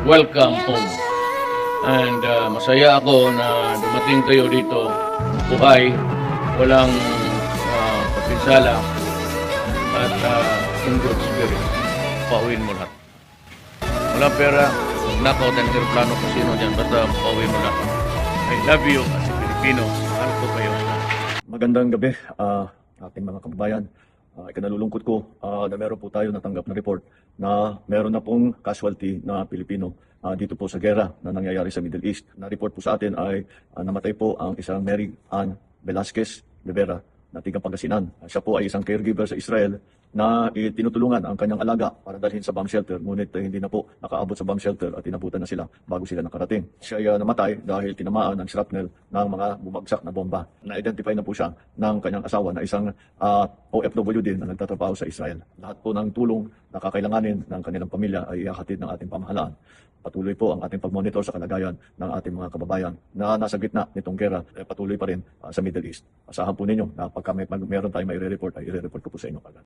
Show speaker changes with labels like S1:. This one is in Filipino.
S1: welcome home. And masaya ako na dumating kayo dito, buhay, walang pagpinsala, at in good spirit. Pauwiin mo lahat. Walang pera, nakaw din plano kung sino dyan, basta pauwiin mo lahat. I love you as a Filipino. Mahal ko kayo.
S2: Magandang gabi, ating mga kababayan. Ikinalulungkot ko na meron po tayo natanggap na report na meron na pong casualty na Pilipino dito po sa gera na nangyayari sa Middle East. Na-report po sa atin ay namatay po ang isang Mary Ann Velasquez de Vera na tigang Pangasinan. Siya po ay isang caregiver sa Israel na tinutulungan ang kanyang alaga para dalhin sa bomb shelter, ngunit hindi na po nakaabot sa bomb shelter at inabutan na sila bago sila nakarating. Siya ay namatay dahil tinamaan ng shrapnel ng mga bumagsak na bomba. Na-identify na po siya ng kanyang asawa na isang OFW din na nagtatrabaho sa Israel. Lahat po ng tulong na kakailanganin ng kanilang pamilya ay ihahatid ng ating pamahalaan. Patuloy po ang ating pagmonitor sa kalagayan ng ating mga kababayan na nasa gitna nitong gera, patuloy pa rin sa Middle East. Asahan po ninyo na pagka meron tayong mai-report, ay i-report ko po sa inyo agad.